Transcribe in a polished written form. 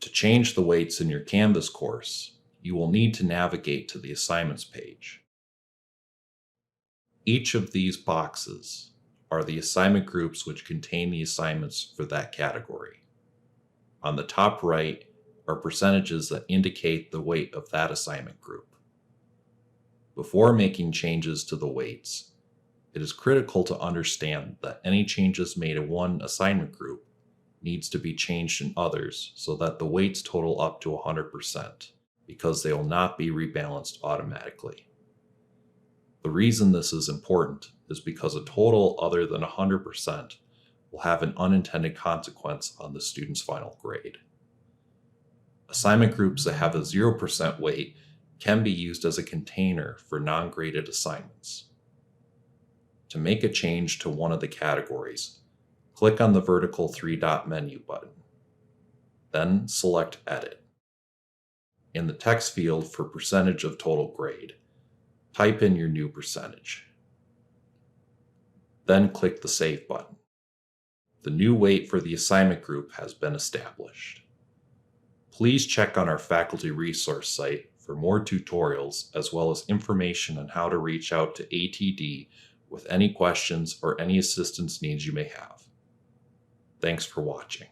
To change the weights in your Canvas course, you will need to navigate to the Assignments page. Each of these boxes are the assignment groups which contain the assignments for that category. On the top right are percentages that indicate the weight of that assignment group. Before making changes to the weights, it is critical to understand that any changes made in one assignment group needs to be changed in others so that the weights total up to 100%, because they will not be rebalanced automatically. The reason this is important is because a total other than 100% will have an unintended consequence on the student's final grade. Assignment groups that have a 0% weight can be used as a container for non-graded assignments. To make a change to one of the categories, click on the vertical three-dot menu button. Then select Edit. In the text field for percentage of total grade, type in your new percentage. Then click the Save button. The new weight for the assignment group has been established. Please check on our faculty resource site for more tutorials as well as information on how to reach out to ATD with any questions or any assistance needs you may have. Thanks for watching.